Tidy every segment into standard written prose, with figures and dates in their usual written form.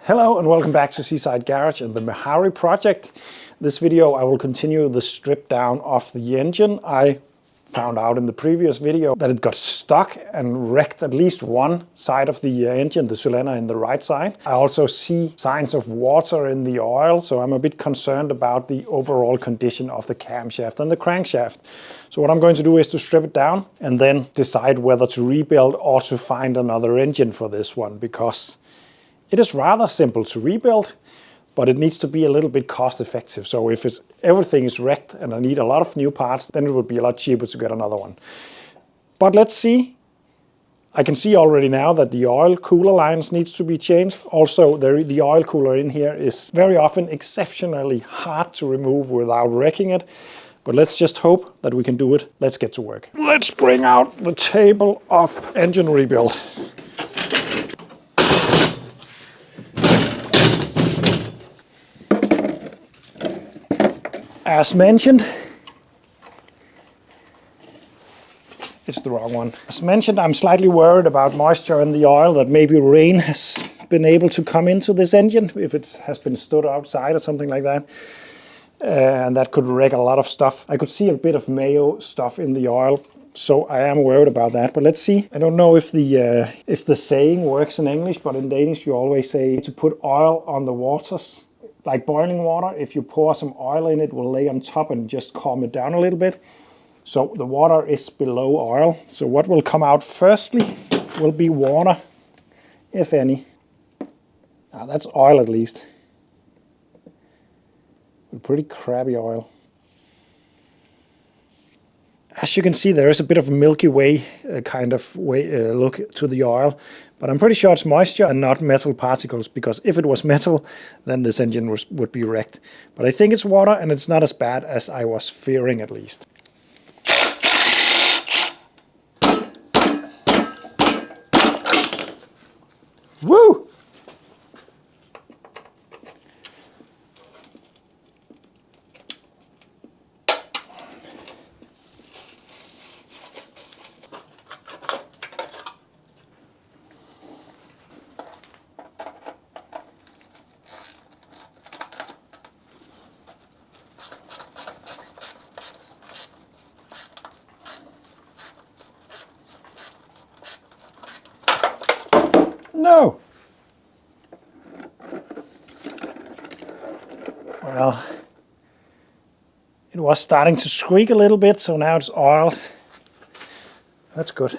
Hello and welcome back to Seaside Garage and the Mehari project. This video I will continue the strip down of the engine. I found out in the previous video that it got stuck and wrecked at least one side of the engine, the cylinder in the right side. I also see signs of water in the oil, so I'm a bit concerned about the overall condition of the camshaft and the crankshaft. So what I'm going to do is to strip it down and then decide whether to rebuild or to find another engine for this one, because it is rather simple to rebuild, but it needs to be a little bit cost effective. So if everything is wrecked and I need a lot of new parts, then it would be a lot cheaper to get another one. But let's see. I can see already now that the oil cooler lines needs to be changed. Also, the oil cooler in here is very often exceptionally hard to remove without wrecking it. But let's just hope that we can do it. Let's get to work. Let's bring out the table of engine rebuild. As mentioned, it's the wrong one. As mentioned, I'm slightly worried about moisture in the oil, that maybe rain has been able to come into this engine if it has been stood outside or something like that. And that could wreck a lot of stuff. I could see a bit of mayo stuff in the oil, so I am worried about that. But let's see. I don't know if the saying works in English, but in Danish you always say to put oil on the waters. Like boiling water, if you pour some oil in, it will lay on top and just calm it down a little bit. So the water is below oil. So what will come out firstly will be water, if any. That's oil at least. But pretty crappy oil. As you can see, there is a bit of a Milky Way kind of look to the oil, but I'm pretty sure it's moisture and not metal particles, because if it was metal, then this engine would be wrecked. But I think it's water, and it's not as bad as I was fearing, at least. Woo! No! Well, it was starting to squeak a little bit, so now it's oiled. That's good.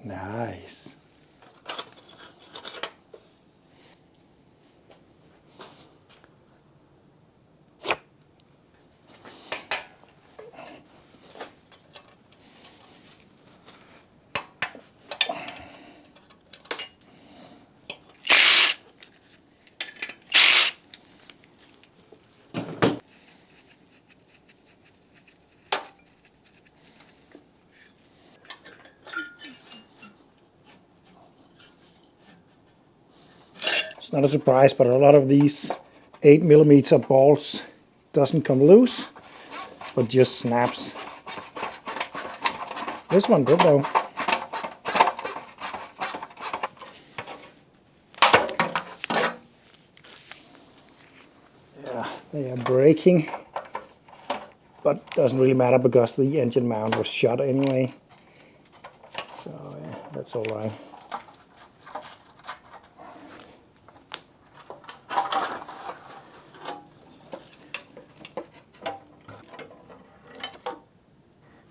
Nice. It's not a surprise, but a lot of these 8mm bolts doesn't come loose, but just snaps. This one did though. Yeah, they are breaking, but doesn't really matter because the engine mount was shot anyway. So yeah, that's all right.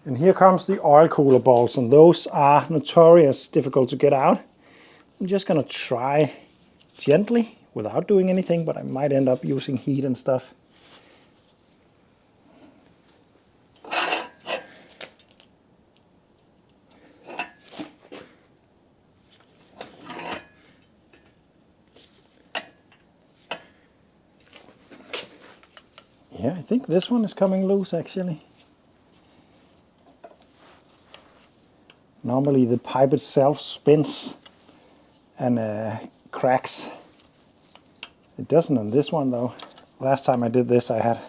And here comes the oil cooler bolts, and those are notorious difficult to get out. I'm just gonna try gently without doing anything, but I might end up using heat and stuff. Yeah, I think this one is coming loose actually. Normally the pipe itself spins and cracks. It doesn't on this one though. Last time I did this I had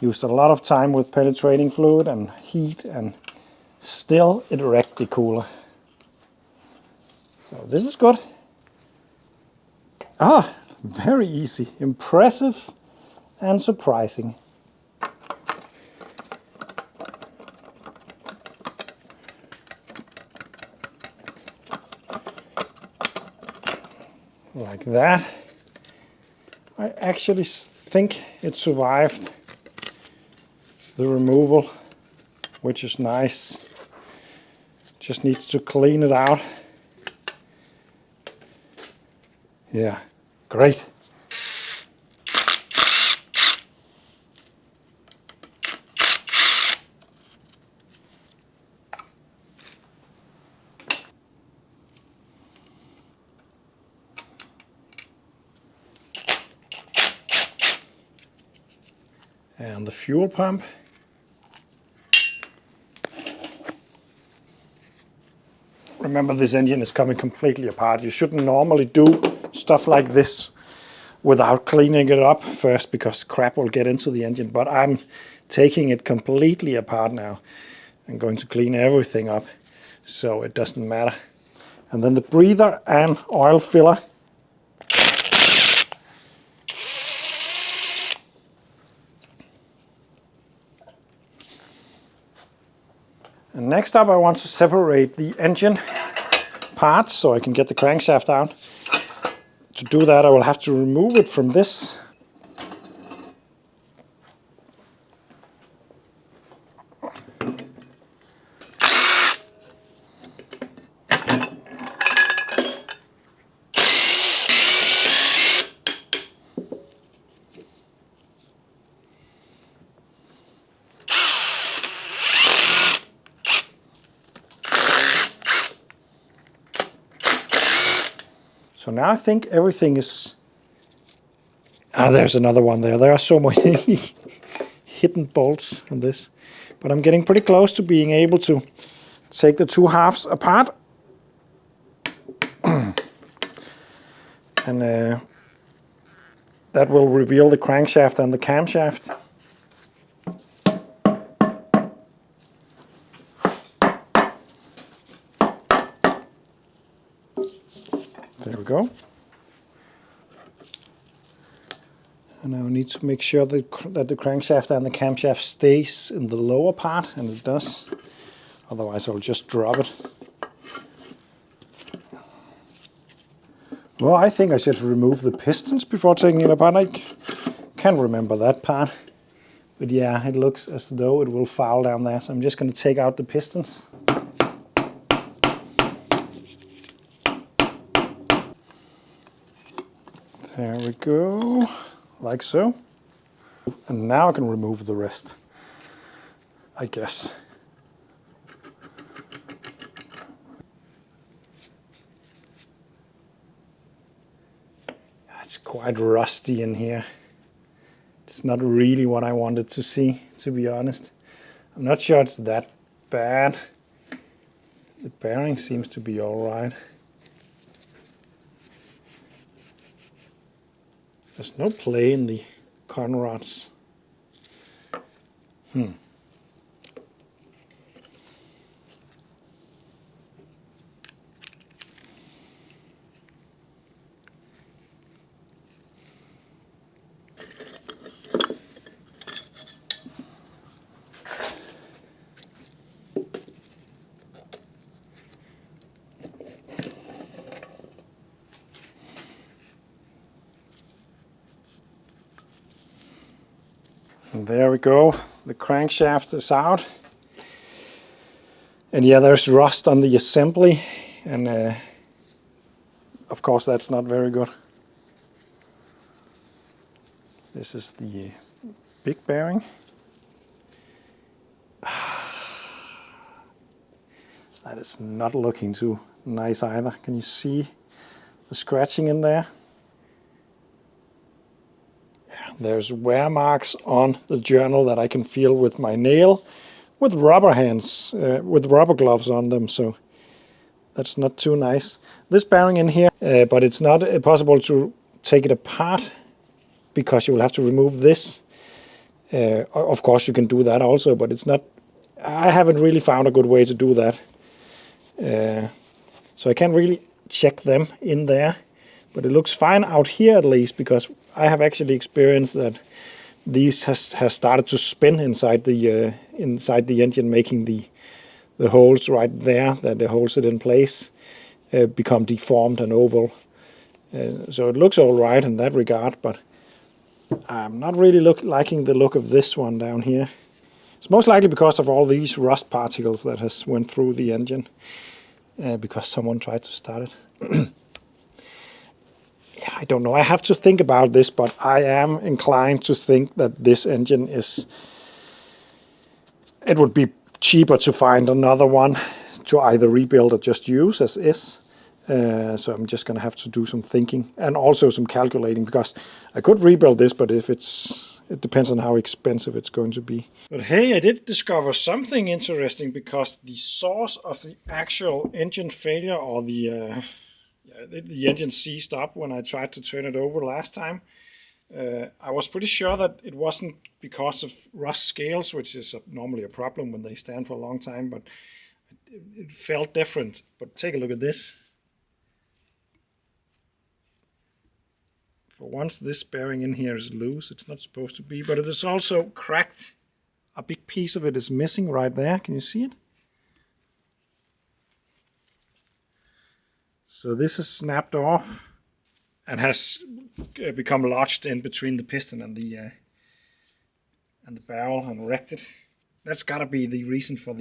used a lot of time with penetrating fluid and heat, and still it wrecked the cooler. So this is good. Ah, very easy, impressive and surprising. Like that. I actually think it survived the removal, which is nice. Just needs to clean it out. Yeah, great. And the fuel pump. Remember, this engine is coming completely apart. You shouldn't normally do stuff like this without cleaning it up first, because crap will get into the engine. But I'm taking it completely apart now. I'm going to clean everything up so it doesn't matter. And then the breather and oil filler. And next up, I want to separate the engine parts so I can get the crankshaft out. To do that, I will have to remove it from this. So now I think everything is... Ah, there's another one there. There are so many hidden bolts on this. But I'm getting pretty close to being able to take the two halves apart. And that will reveal the crankshaft and the camshaft. There we go. And now I need to make sure that the crankshaft and the camshaft stays in the lower part, and it does. Otherwise I'll just drop it. Well, I think I should remove the pistons before taking it apart. I can't remember that part. But yeah, it looks as though it will foul down there. So I'm just going to take out the pistons. There we go, like so. And now I can remove the rest, I guess. It's quite rusty in here. It's not really what I wanted to see, to be honest. I'm not sure it's that bad. The bearing seems to be all right. There's no play in the con rods. And there we go, the crankshaft is out. And yeah, there's rust on the assembly, and of course that's not very good. This is the big bearing. That is not looking too nice either. Can you see the scratching in there? There's wear marks on the journal that I can feel with my nail, with rubber hands, with rubber gloves on them, so that's not too nice. This bearing in here, but it's not possible to take it apart because you will have to remove this. Of course you can do that also, but it's not, I haven't really found a good way to do that. So I can't really check them in there. But it looks fine out here at least, because I have actually experienced that these has started to spin inside the engine, making the holes right there that holds it in place become deformed and oval. So it looks all right in that regard, but I'm not really liking the look of this one down here. It's most likely because of all these rust particles that has went through the engine because someone tried to start it. Yeah, I don't know. I have to think about this, but I am inclined to think that this engine it would be cheaper to find another one to either rebuild or just use as is. So I'm just going to have to do some thinking and also some calculating, because I could rebuild this, but if it depends on how expensive it's going to be. But hey, I did discover something interesting, because the source of the actual engine failure, or the engine seized up when I tried to turn it over last time, I was pretty sure that it wasn't because of rust scales, which is normally a problem when they stand for a long time, but it felt different. But take a look at this. For once, this bearing in here is loose. It's not supposed to be, but it is also cracked. A big piece of it is missing right there. Can you see it? So this is snapped off and has become lodged in between the piston and the barrel and wrecked it. That's got to be the reason for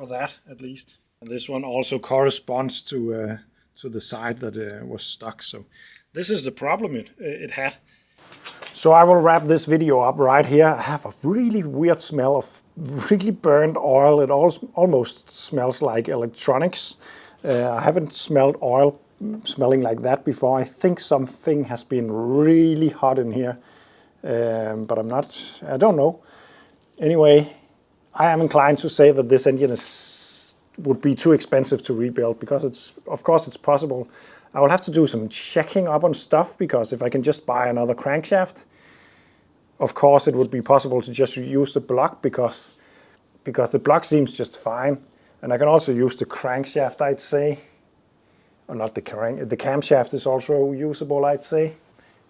that, at least. And this one also corresponds to the side that was stuck. So this is the problem it had. So I will wrap this video up right here. I have a really weird smell of really burned oil. It almost smells like electronics. I haven't smelled oil smelling like that before. I think something has been really hot in here, but I don't know. Anyway, I am inclined to say that this engine would be too expensive to rebuild, because of course it's possible. I will have to do some checking up on stuff, because if I can just buy another crankshaft, of course it would be possible to just use the block, because the block seems just fine. And I can also use the crankshaft, I'd say. Or not the camshaft is also usable, I'd say.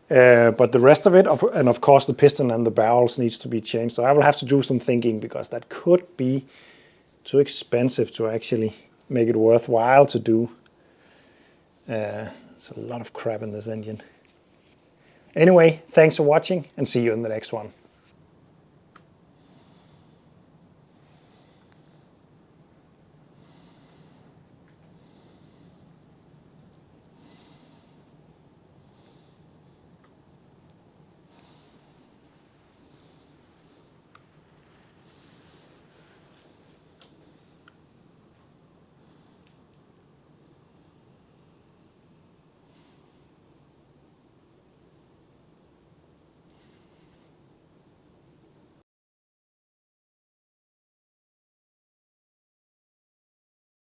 But the rest of it, and of course the piston and the barrels needs to be changed. So I will have to do some thinking, because that could be too expensive to actually make it worthwhile to do. There's a lot of crap in this engine. Anyway, thanks for watching, and see you in the next one.